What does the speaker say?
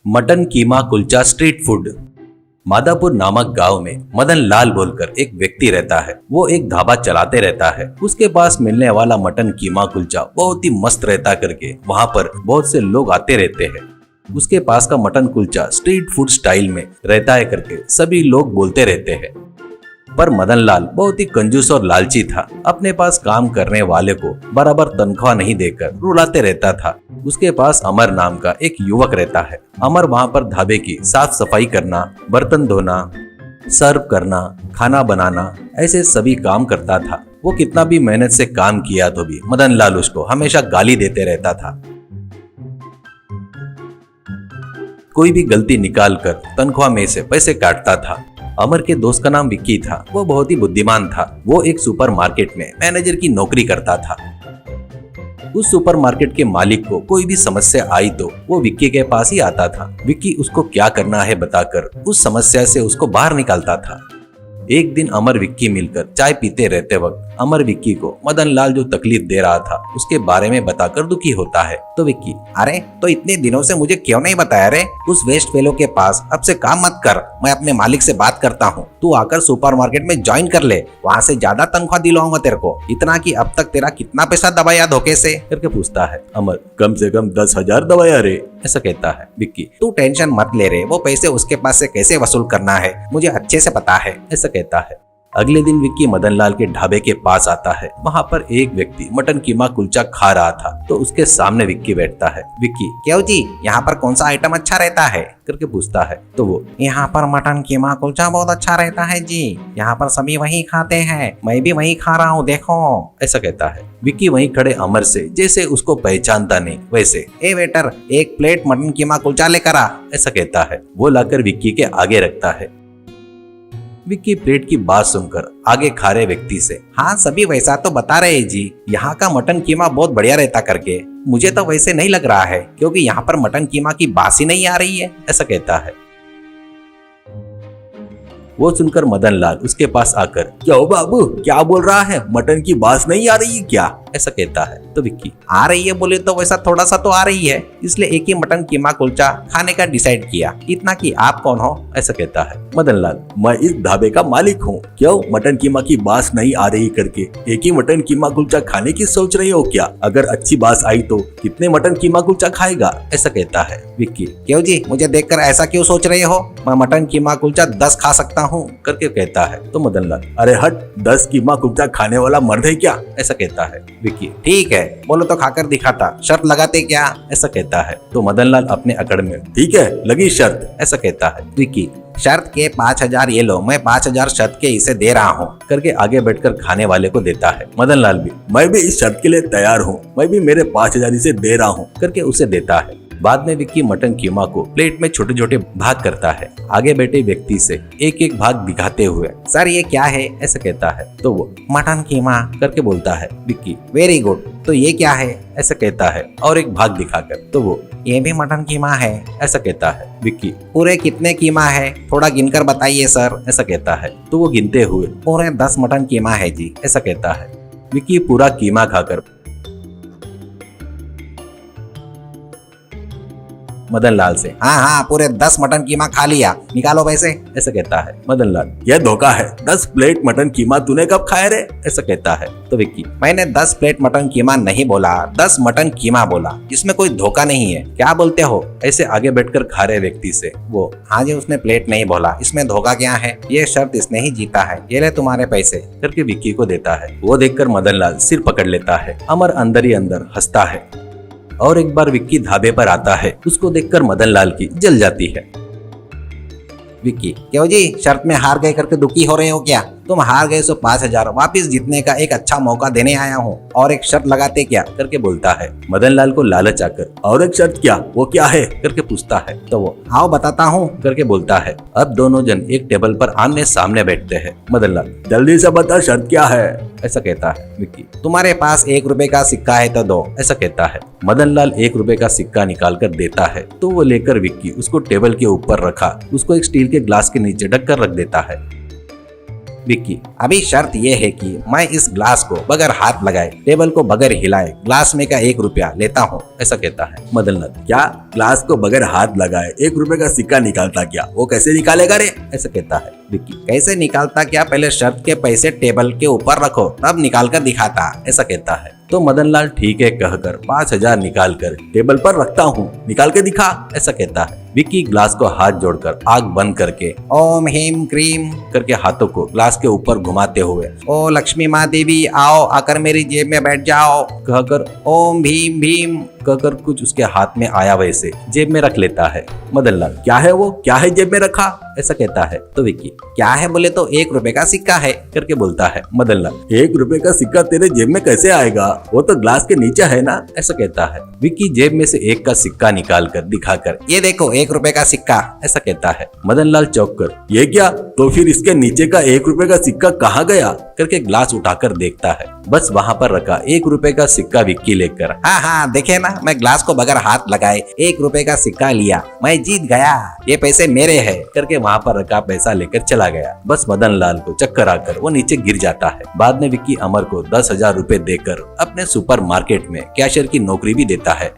Mutton कीमा kulcha street food. Madhapur नामक गांव में मदन लाल बोलकर एक व्यक्ति रहता है। वो एक ढाबा चलाते रहता है। उसके पास मिलने वाला मटन कीमा कुलचा बहुत ही मस्त रहता करके वहाँ पर बहुत से लोग आते रहते हैं। उसके पास का mutton kulcha street food style में रहता है करके सभी लोग बोलते रहते हैं। पर मदन लाल बहुत ही कंजूस और लालची था। अपने पास काम करने वाले को बराबर तनख्वाह नहीं देकर रुलाते रहता था। उसके पास अमर नाम का एक युवक रहता है। अमर वहाँ पर ढाबे की साफ सफाई करना, बर्तन धोना, सर्व करना, खाना बनाना, ऐसे सभी काम करता था। वो कितना भी मेहनत से काम किया तो भी मदन लाल उसको हमेशा गाली देते रहता था। कोई भी गलती निकाल कर तनख्वाह में से पैसे काटता था। अमर के दोस्त का नाम विक्की था। वो बहुत ही बुद्धिमान था। वो एक सुपरमार्केट में मैनेजर की नौकरी करता था। उस सुपरमार्केट के मालिक को कोई भी समस्या आई तो वो विक्की के पास ही आता था। विक्की उसको क्या करना है बताकर उस समस्या से उसको बाहर निकालता था। एक दिन अमर विक्की मिलकर चाय पीते रहते वक्त अमर विक्की को मदन लाल जो तकलीफ दे रहा था उसके बारे में बताकर दुखी होता है। तो विक्की, अरे तो इतने दिनों से मुझे क्यों नहीं बताया रे? उस वेस्ट फेलो के पास अब से काम मत कर, मैं अपने मालिक से बात करता हूँ, तू आकर सुपरमार्केट में ज्वाइन कर ले, वहाँ से ज्यादा तनख्वाह दिलाऊंगा तेरे को। इतना कि अब तक तेरा कितना पैसा दबाया धोखे से करके पूछता है। अमर, कम से कम 10,000 दबाया रे, ऐसा कहता है। विक्की, तू टेंशन मत ले रे, वो पैसे उसके पास से कैसे वसूल करना है मुझे अच्छे से पता है, ऐसा कहता है। अगले दिन विक्की मदन लाल के ढाबे के पास आता है। वहाँ पर एक व्यक्ति मटन कीमा कुलचा खा रहा था तो उसके सामने विक्की बैठता है। विक्की, क्यों जी, यहाँ पर कौन सा आइटम अच्छा रहता है करके पूछता है। तो वो, यहाँ पर मटन कीमा कुलचा बहुत अच्छा रहता है जी, यहाँ पर सभी वही खाते हैं, मैं भी वही खा रहा हूँ देखो, ऐसा कहता है। विक्की वहीं खड़े अमर से जैसे उसको पहचानता नहीं वैसे, ए वेटर, एक प्लेट मटन कीमा कुलचा लेकर आ, ऐसा कहता है। वो लाकर विक्की के आगे रखता है। विक्की प्लेट की बात सुनकर आगे खा रहे व्यक्ति से, हाँ सभी वैसा तो बता रहे जी, यहाँ का मटन कीमा बहुत बढ़िया रहता करके, मुझे तो वैसे नहीं लग रहा है क्योंकि यहाँ पर मटन कीमा की बास ही नहीं आ रही है, ऐसा कहता है। वो सुनकर मदन लाल उसके पास आकर, क्यों बाबू, क्या बोल रहा है, मटन की बास नहीं आ रही है क्या, ऐसा कहता है। तो विक्की, आ रही है बोले तो वैसा थोड़ा सा तो आ रही है, इसलिए एक ही मटन कीमा कुलचा खाने का डिसाइड किया, इतना कि आप कौन हो, ऐसा कहता है। मदन लाल, मैं इस ढाबे का मालिक हूँ, क्यों मटन कीमा की बास नहीं आ रही करके एक ही मटन कीमा कुलचा खाने की सोच रही हो क्या? अगर अच्छी बास आई तो कितने मटन कीमा कुलचा खाएगा, ऐसा कहता है। विक्की, क्यों जी, मुझे देखकर ऐसा क्यों सोच रहे हो, मैं मटन कीमा कुलचा 10 खा सकता हूँ करके कहता है। तो मदन लाल, अरे हट, 10 कीमा कुलचा खाने वाला मर्द है क्या, ऐसा कहता है। विक्की, ठीक है, बोलो तो खाकर दिखाता, शर्त लगाते क्या, ऐसा कहता है। तो मदन लाल अपने अकड़ में, ठीक है लगी शर्त, ऐसा कहता है। विक्की, शर्त के 5,000 ये लो, मैं 5,000 शर्त के इसे दे रहा हूँ करके आगे बैठकर खाने वाले को देता है। मदन लाल भी, मैं भी इस शर्त के लिए तैयार हूँ, मैं भी मेरे 5,000 इसे दे रहा हूँ करके उसे देता है। बाद में विक्की मटन कीमा को प्लेट में छोटे छोटे भाग करता है। आगे बैठे व्यक्ति से एक एक भाग दिखाते हुए, सर ये क्या है, ऐसा कहता है। तो वो, मटन कीमा करके बोलता है। विक्की, वेरी गुड, तो ये क्या है, ऐसा कहता है और एक भाग दिखाकर। तो वो, ये भी मटन कीमा है, ऐसा कहता है। विक्की, पूरे कितने कीमा है, थोड़ा गिनकर बताइए सर, ऐसा कहता है। तो वो गिनते हुए, पूरे 10 मटन कीमा है जी, ऐसा कहता है। विक्की पूरा कीमा खाकर मदन लाल से, हाँ हाँ पूरे 10 मटन कीमा खा लिया, निकालो पैसे, ऐसा कहता है। मदन लाल, यह धोखा है, 10 प्लेट मटन कीमा तूने कब खाया रे, ऐसा कहता है। तो विक्की, मैंने 10 प्लेट मटन कीमा नहीं बोला, 10 मटन कीमा बोला, इसमें कोई धोखा नहीं है, क्या बोलते हो, ऐसे आगे बैठकर खा रहे व्यक्ति से। वो, हाँ जी उसने प्लेट नहीं बोला, इसमें धोखा क्या है, ये शर्त इसने ही जीता है, ये ले तुम्हारे पैसे करके विक्की को देता है। वो देखकर मदन लाल सिर पकड़ लेता है। अमर अंदर ही अंदर हंसता है। और एक बार विक्की ढाबे पर आता है। उसको देखकर मदन लाल की जल जाती है। विक्की, क्यों जी, शर्त में हार गए करके दुखी हो रहे हो क्या? तुम हार गए सो 5,000 वापिस जीतने का एक अच्छा मौका देने आया हूँ, और एक शर्त लगाते क्या करके बोलता है। मदन लाल को लालच आकर, और एक शर्त क्या, वो क्या है करके पूछता है। तो वो, आओ बताता हूँ करके बोलता है। अब दोनों जन एक टेबल पर आमने सामने बैठते हैं। मदन लाल, जल्दी से बता शर्त क्या है, ऐसा कहता है। विक्की, तुम्हारे पास 1 रुपए का सिक्का है तो दो, ऐसा कहता है। मदन लाल 1 रुपए का सिक्का निकाल कर देता है। तो वो लेकर विक्की उसको टेबल के ऊपर रखा, उसको एक स्टील के ग्लास के नीचे ढककर रख देता है। विक्की, अभी शर्त ये है कि मैं इस ग्लास को बगैर हाथ लगाए, टेबल को बगैर हिलाए, ग्लास में का 1 रुपया लेता हूँ, ऐसा कहता है। मदन लाल, क्या ग्लास को बगैर हाथ लगाए 1 रुपए का सिक्का निकालता क्या? वो कैसे निकालेगा रे? ऐसा कहता है। विक्की, कैसे निकालता क्या? पहले शर्त के पैसे टेबल के ऊपर रखो, तब निकाल कर दिखाता, ऐसा कहता है। तो मदन लाल ठीक है कहकर 5,000 निकाल कर टेबल पर रखता हूँ, निकाल के दिखा, ऐसा कहता है। विक्की ग्लास को हाथ जोड़कर आंख बंद करके ओम हीम क्रीम करके हाथों को ग्लास के ऊपर घुमाते हुए, ओ लक्ष्मी माँ देवी आओ, आकर मेरी जेब में बैठ जाओ कहकर ओम भीम भीम कहकर कुछ उसके हाथ में आया वैसे जेब में रख लेता है। मदन लाल, क्या है वो, क्या है जेब में रखा, ऐसा कहता है। तो विक्की, क्या है बोले तो 1 रुपए का सिक्का है करके बोलता है। मदन लाल, 1 रुपए का सिक्का तेरे जेब में कैसे आएगा? वो तो ग्लास के नीचे है ना, ऐसा कहता है। विक्की जेब में से 1 का सिक्का निकाल कर दिखाकर, ये देखो 1 रुपए का सिक्का, ऐसा कहता है। मदन लाल चौंक कर, ये क्या? तो फिर इसके नीचे का 1 रुपए का सिक्का कहाँ गया करके ग्लास उठाकर देखता है। बस वहाँ पर रखा 1 रुपए का सिक्का विक्की लेकर, हाँ हाँ देखे ना, मैं ग्लास को बगैर हाथ लगाए 1 रुपए का सिक्का लिया, मैं जीत गया, ये पैसे मेरे हैं करके वहाँ पर रखा पैसा लेकर चला गया। बस मदन लाल को चक्कर आकर वो नीचे गिर जाता है। बाद में विक्की अमर को 10,000 रुपए देकर अपने सुपर मार्केट में कैशियर की नौकरी भी देता है।